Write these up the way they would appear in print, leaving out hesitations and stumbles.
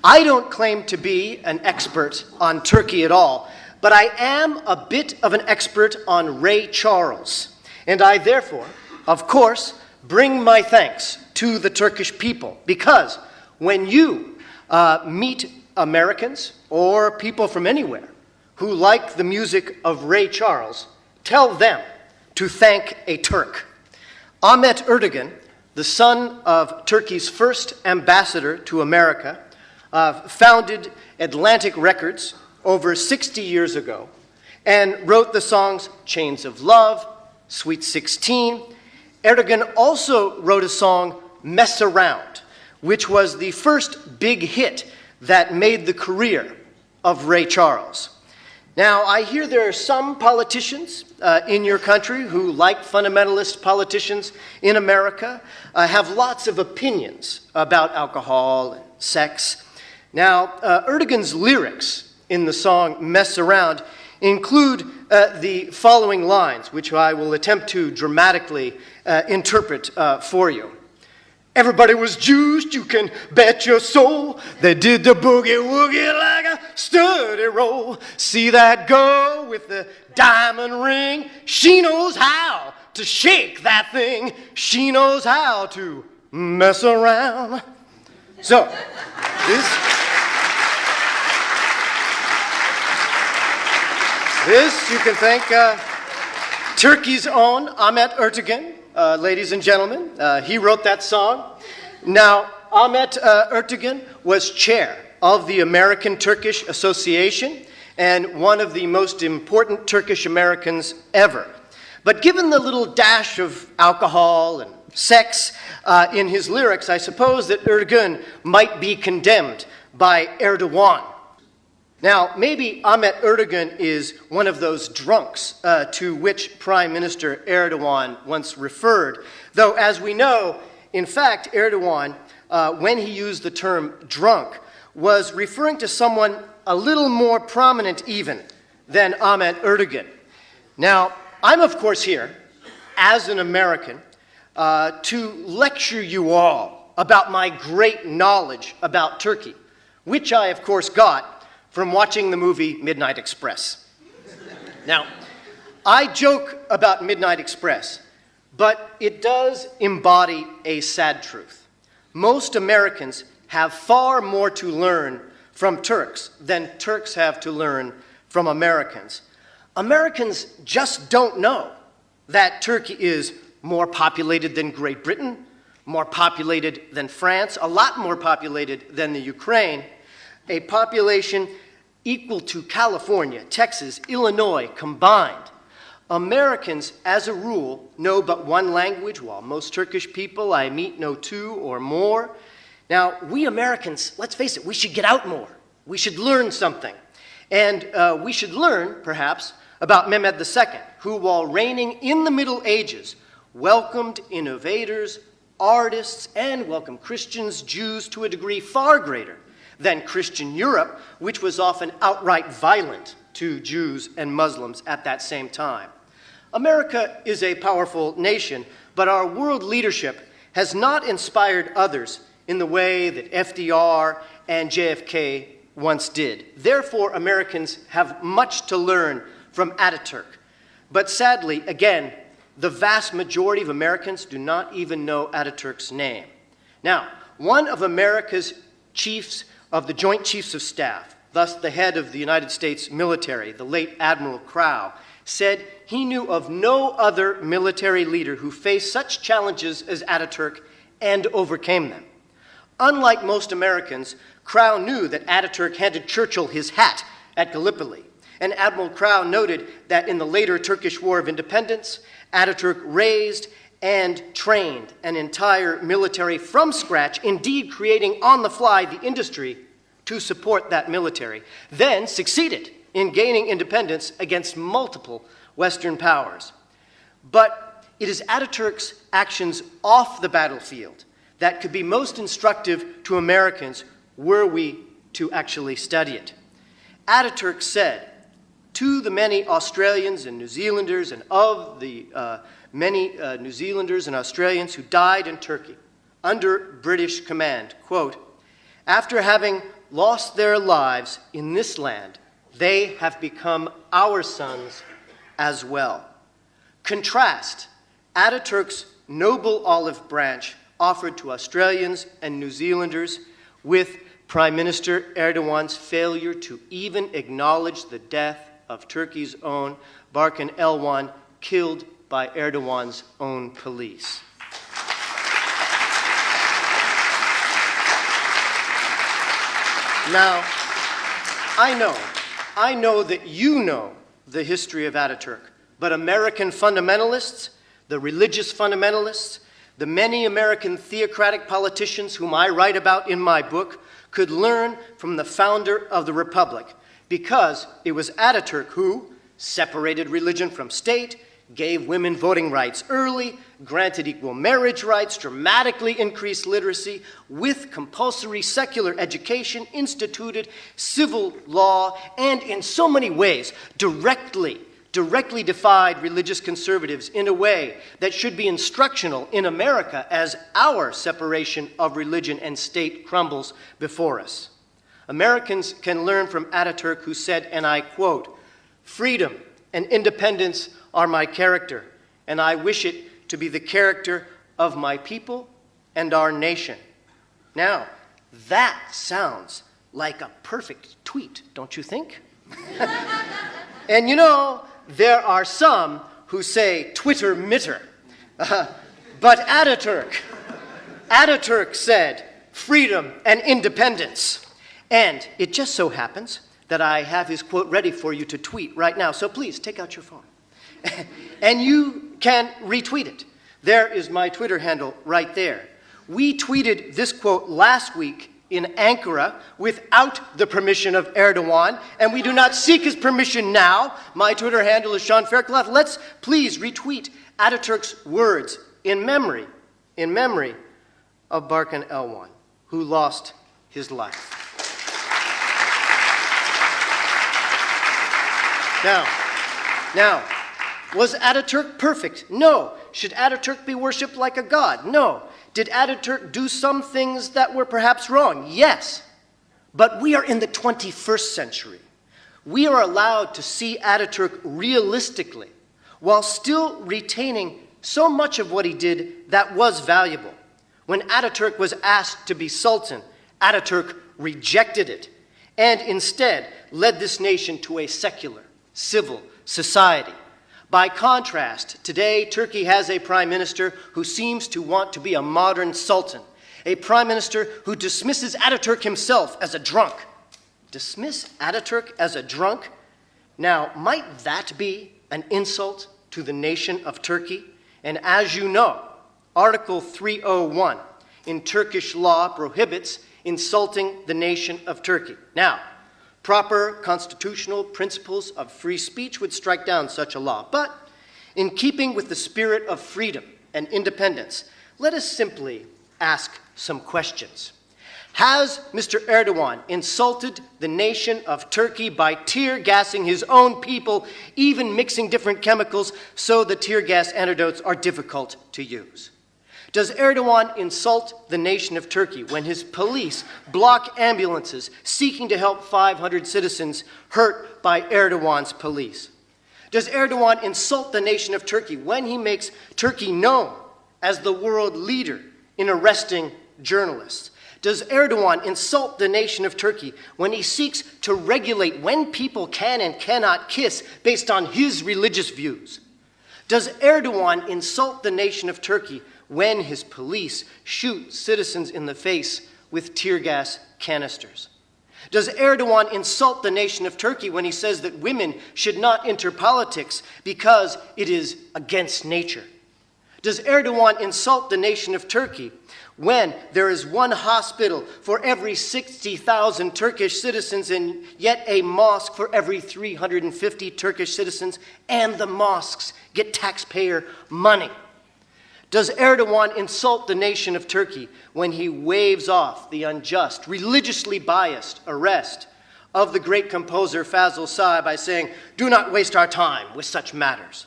I don't claim to be an expert on Turkey at all, but I am a bit of an expert on Ray Charles. And I therefore, of course, bring my thanks to the Turkish people, because when you meet Americans or people from anywhere who like the music of Ray Charles, tell them to thank a Turk. Ahmet Ertegun, the son of Turkey's first ambassador to America, founded Atlantic Records over 60 years ago and wrote the songs Chains of Love, Sweet 16. Ertegun also wrote a song, Mess Around, which was the first big hit that made the career of Ray Charles. Now, I hear there are some politicians in your country who, like fundamentalist politicians in America, have lots of opinions about alcohol and sex. Now, Ertegun's lyrics in the song Mess Around include the following lines, which I will attempt to dramatically interpret for you. Everybody was juiced, you can bet your soul. They did the boogie-woogie like a sturdy roll. See that girl with the diamond ring? She knows how to shake that thing. She knows how to mess around. So, this you can thank Turkey's own Ahmet Ertegun. Ladies and gentlemen, he wrote that song. Now, Ahmet Ertegun was chair of the American-Turkish Association and one of the most important Turkish Americans ever. But given the little dash of alcohol and sex in his lyrics, I suppose that Ertegun might be condemned by Erdogan. Now, maybe Ahmet Ertegun is one of those drunks to which Prime Minister Erdogan once referred, though, as we know, in fact, Erdogan, when he used the term drunk, was referring to someone a little more prominent even than Ahmet Ertegun. Now, I'm, of course, here, as an American, to lecture you all about my great knowledge about Turkey, which I, of course, got from watching the movie Midnight Express. Now, I joke about Midnight Express, but it does embody a sad truth. Most Americans have far more to learn from Turks than Turks have to learn from Americans. Americans just don't know that Turkey is more populated than Great Britain, more populated than France, a lot more populated than the Ukraine, a population equal to California, Texas, Illinois combined. Americans, as a rule, know but one language, while most Turkish people I meet know two or more. Now, we Americans, let's face it, we should get out more. We should learn something. And we should learn, perhaps, about Mehmed II, who, while reigning in the Middle Ages, welcomed innovators, artists, and welcomed Christians, Jews, to a degree far greater than Christian Europe, which was often outright violent to Jews and Muslims at that same time. America is a powerful nation, but our world leadership has not inspired others in the way that FDR and JFK once did. Therefore, Americans have much to learn from Ataturk. But sadly, again, the vast majority of Americans do not even know Ataturk's name. Now, one of America's chiefs of the Joint Chiefs of Staff, thus the head of the United States military, the late Admiral Crowe, said he knew of no other military leader who faced such challenges as Ataturk and overcame them. Unlike most Americans, Crowe knew that Ataturk handed Churchill his hat at Gallipoli, and Admiral Crowe noted that in the later Turkish War of Independence, Ataturk raised and trained an entire military from scratch, indeed creating on the fly the industry to support that military, then succeeded in gaining independence against multiple Western powers. But it is Ataturk's actions off the battlefield that could be most instructive to Americans were we to actually study it. Ataturk said to the many Australians and New Zealanders and of the many New Zealanders and Australians who died in Turkey under British command, quote, After having lost their lives in this land, they have become our sons as well. Contrast Ataturk's noble olive branch offered to Australians and New Zealanders with Prime Minister Erdogan's failure to even acknowledge the death of Turkey's own Barkan Elwan, killed by Erdogan's own police. Now, I know that you know the history of Ataturk, but American fundamentalists, the religious fundamentalists, the many American theocratic politicians whom I write about in my book could learn from the founder of the Republic, because it was Ataturk who separated religion from state, gave women voting rights early, granted equal marriage rights, dramatically increased literacy, with compulsory secular education, instituted civil law, and in so many ways directly defied religious conservatives in a way that should be instructional in America as our separation of religion and state crumbles before us. Americans can learn from Ataturk, who said, and I quote, "Freedom and independence are my character, and I wish it to be the character of my people and our nation." Now, that sounds like a perfect tweet, don't you think? And you know, there are some who say Twitter mitter. But Ataturk said freedom and independence. And it just so happens that I have his quote ready for you to tweet right now. So please, take out your phone. And you can retweet it. There is my Twitter handle right there. We tweeted this quote last week in Ankara without the permission of Erdogan, and we do not seek his permission now. My Twitter handle is Sean Fairclough. Let's please retweet Ataturk's words in memory of Barkan Elwan, who lost his life. Now, was Ataturk perfect? No. Should Ataturk be worshipped like a god? No. Did Ataturk do some things that were perhaps wrong? Yes. But we are in the 21st century. We are allowed to see Ataturk realistically while still retaining so much of what he did that was valuable. When Ataturk was asked to be sultan, Ataturk rejected it and instead led this nation to a secular, civil society. By contrast, today Turkey has a prime minister who seems to want to be a modern sultan, a prime minister who dismisses Ataturk himself as a drunk. Dismiss Ataturk as a drunk? Now, might that be an insult to the nation of Turkey? And as you know, Article 301 in Turkish law prohibits insulting the nation of Turkey. Now, proper constitutional principles of free speech would strike down such a law. But in keeping with the spirit of freedom and independence, let us simply ask some questions. Has Mr. Erdogan insulted the nation of Turkey by tear gassing his own people, even mixing different chemicals so the tear gas antidotes are difficult to use? Does Erdogan insult the nation of Turkey when his police block ambulances seeking to help 500 citizens hurt by Erdogan's police? Does Erdogan insult the nation of Turkey when he makes Turkey known as the world leader in arresting journalists? Does Erdogan insult the nation of Turkey when he seeks to regulate when people can and cannot kiss based on his religious views? Does Erdogan insult the nation of Turkey when his police shoot citizens in the face with tear gas canisters? Does Erdogan insult the nation of Turkey when he says that women should not enter politics because it is against nature? Does Erdogan insult the nation of Turkey when there is one hospital for every 60,000 Turkish citizens and yet a mosque for every 350 Turkish citizens, and the mosques get taxpayer money? Does Erdogan insult the nation of Turkey when he waves off the unjust, religiously biased arrest of the great composer Fazıl Say by saying, "Do not waste our time with such matters"?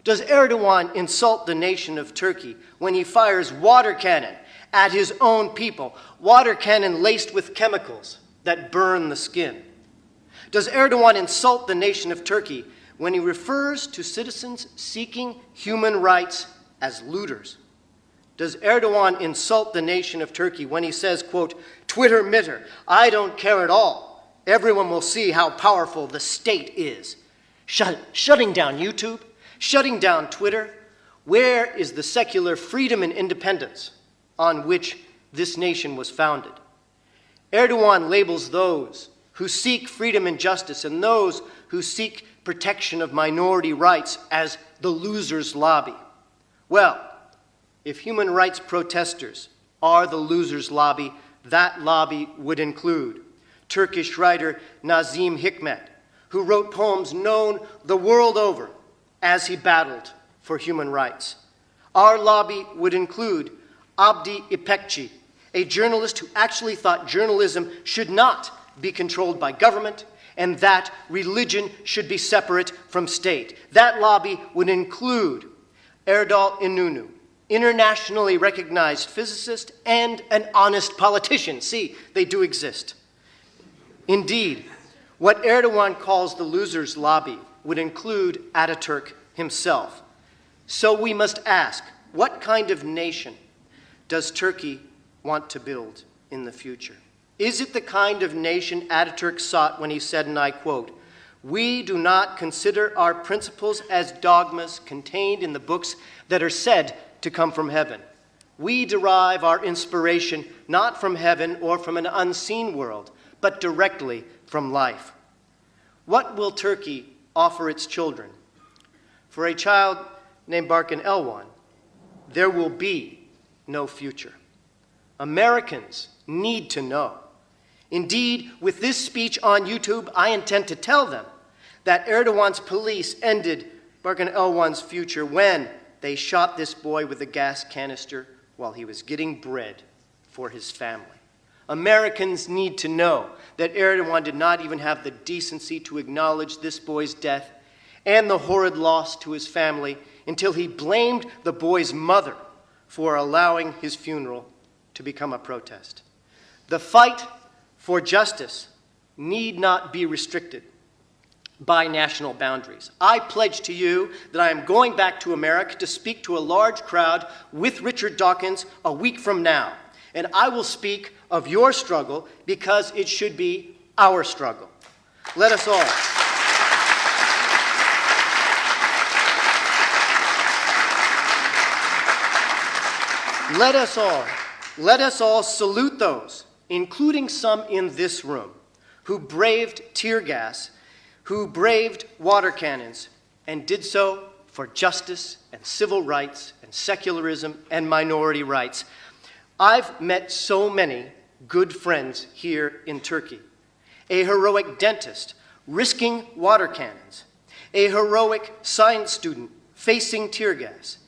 Does Erdogan insult the nation of Turkey when he fires water cannon at his own people, water cannon laced with chemicals that burn the skin? Does Erdogan insult the nation of Turkey when he refers to citizens seeking human rights as looters? Does Erdogan insult the nation of Turkey when he says, quote, Twitter mitter, I don't care at all. Everyone will see how powerful the state is. Shutting down YouTube, shutting down Twitter, where is the secular freedom and independence on which this nation was founded? Erdogan labels those who seek freedom and justice and those who seek protection of minority rights as the losers' lobby. Well, if human rights protesters are the losers' lobby, that lobby would include Turkish writer Nazim Hikmet, who wrote poems known the world over as he battled for human rights. Our lobby would include Abdi İpekçi, a journalist who actually thought journalism should not be controlled by government and that religion should be separate from state. That lobby would include Erdal İnönü, internationally recognized physicist and an honest politician. See, they do exist. Indeed, what Erdogan calls the losers' lobby would include Ataturk himself. So we must ask, what kind of nation does Turkey want to build in the future? Is it the kind of nation Ataturk sought when he said, and I quote, "We do not consider our principles as dogmas contained in the books that are said to come from heaven. We derive our inspiration not from heaven or from an unseen world, but directly from life." What will Turkey offer its children? For a child named Barkin Elwan, there will be no future. Americans need to know. Indeed, with this speech on YouTube, I intend to tell them that Erdogan's police ended Barkin Elwan's future when they shot this boy with a gas canister while he was getting bread for his family. Americans need to know that Erdogan did not even have the decency to acknowledge this boy's death and the horrid loss to his family until he blamed the boy's mother for allowing his funeral to become a protest. The fight for justice need not be restricted by national boundaries. I pledge to you that I am going back to America to speak to a large crowd with Richard Dawkins a week from now. And I will speak of your struggle because it should be our struggle. Let us all. Let us all salute those, including some in this room, who braved tear gas, who braved water cannons, and did so for justice and civil rights and secularism and minority rights. I've met so many good friends here in Turkey. A heroic dentist risking water cannons, a heroic science student facing tear gas,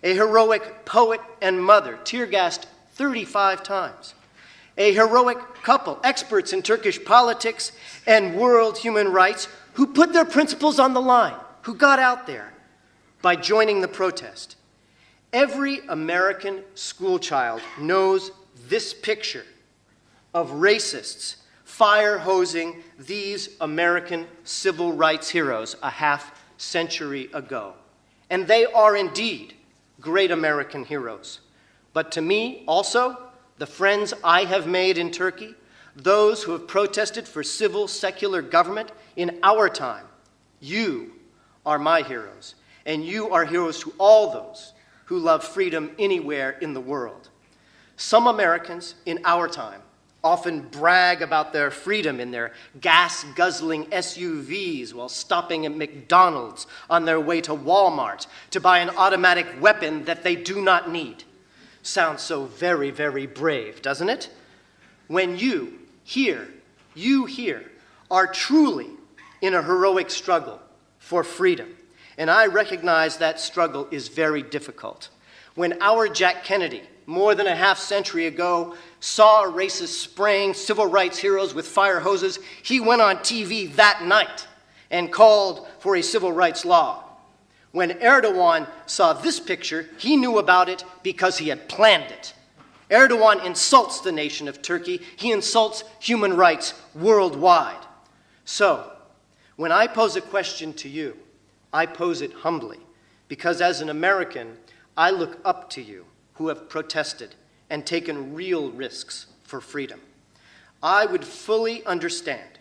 a heroic poet and mother tear-gassed 35 times, a heroic couple, experts in Turkish politics and world human rights, who put their principles on the line, who got out there by joining the protest. Every American schoolchild knows this picture of racists fire-hosing these American civil rights heroes a half-century ago. And they are indeed great American heroes. But to me, also, the friends I have made in Turkey, those who have protested for civil, secular government in our time, you are my heroes. And you are heroes to all those who love freedom anywhere in the world. Some Americans in our time often brag about their freedom in their gas-guzzling SUVs while stopping at McDonald's on their way to Walmart to buy an automatic weapon that they do not need. Sounds so very, very brave, doesn't it? When you here, are truly in a heroic struggle for freedom. And I recognize that struggle is very difficult. When our Jack Kennedy, more than a half-century ago, saw a racist spraying civil rights heroes with fire hoses, he went on TV that night and called for a civil rights law. When Erdogan saw this picture, he knew about it because he had planned it. Erdogan insults the nation of Turkey. He insults human rights worldwide. So, when I pose a question to you, I pose it humbly, because as an American, I look up to you who have protested and taken real risks for freedom. I would fully understand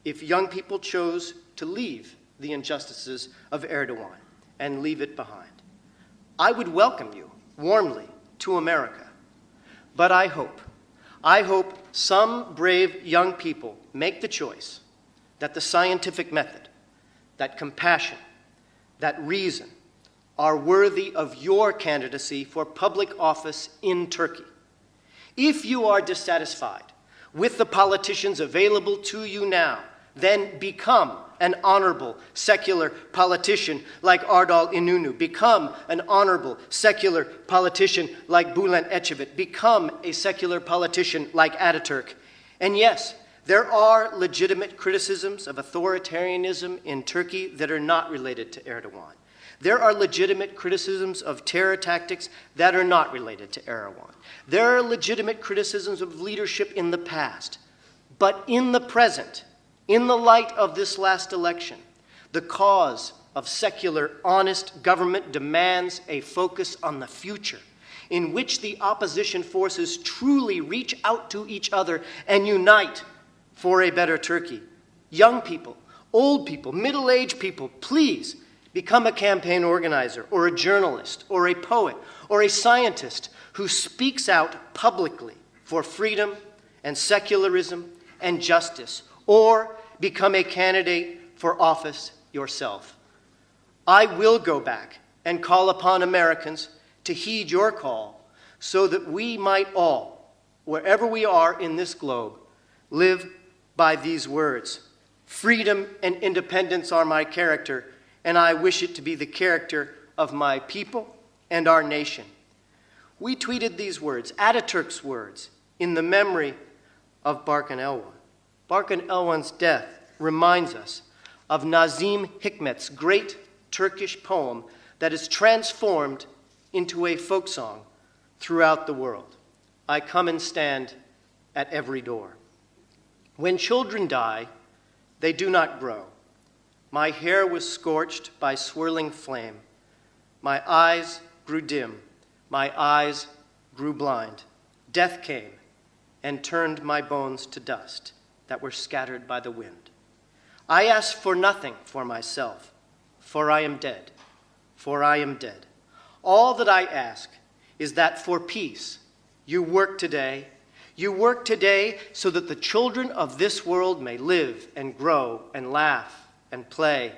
if young people chose to leave the injustices of Erdogan and leave it behind. I would welcome you warmly to America. But I hope some brave young people make the choice that the scientific method, that compassion, that reason are worthy of your candidacy for public office in Turkey. If you are dissatisfied with the politicians available to you now, then become an honorable secular politician like Erdal İnönü. Become an honorable secular politician like Bülent Ecevit. Become a secular politician like Ataturk. And yes, there are legitimate criticisms of authoritarianism in Turkey that are not related to Erdogan. There are legitimate criticisms of terror tactics that are not related to Erdogan. There are legitimate criticisms of leadership in the past. But in the present, in the light of this last election, the cause of secular, honest government demands a focus on the future, in which the opposition forces truly reach out to each other and unite for a better Turkey. Young people, old people, middle-aged people, please become a campaign organizer or a journalist or a poet or a scientist who speaks out publicly for freedom and secularism and justice, or become a candidate for office yourself. I will go back and call upon Americans to heed your call so that we might all, wherever we are in this globe, live by these words. Freedom and independence are my character, and I wish it to be the character of my people and our nation. We tweeted these words, Ataturk's words, in the memory of Barkan Elvan. Barkan Elvan's death reminds us of Nazim Hikmet's great Turkish poem that is transformed into a folk song throughout the world. I come and stand at every door. When children die, they do not grow. My hair was scorched by swirling flame. My eyes grew dim. My eyes grew blind. Death came and turned my bones to dust that were scattered by the wind. I ask for nothing for myself, for I am dead, for I am dead. All that I ask is that for peace you work today. You work today so that the children of this world may live and grow and laugh and play.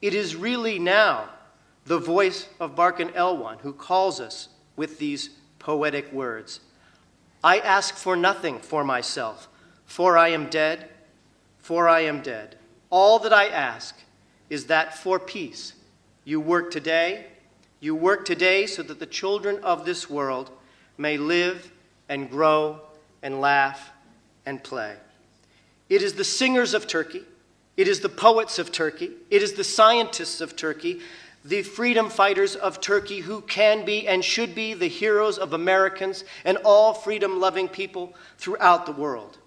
It is really now the voice of Barkan Elvan who calls us with these poetic words. I ask for nothing for myself, for I am dead, for I am dead. All that I ask is that for peace you work today so that the children of this world may live and grow and laugh and play. It is the singers of Turkey, it is the poets of Turkey, it is the scientists of Turkey, the freedom fighters of Turkey who can be and should be the heroes of Americans and all freedom-loving people throughout the world.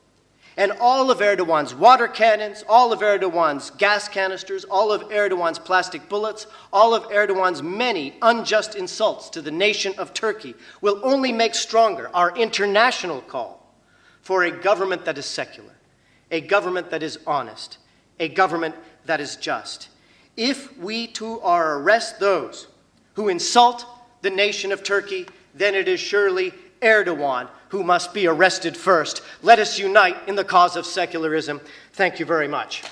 And all of Erdogan's water cannons, all of Erdogan's gas canisters, all of Erdogan's plastic bullets, all of Erdogan's many unjust insults to the nation of Turkey will only make stronger our international call for a government that is secular, a government that is honest, a government that is just. If we too are arrest those who insult the nation of Turkey, then it is surely Erdogan who must be arrested first. Let us unite in the cause of secularism. Thank you very much.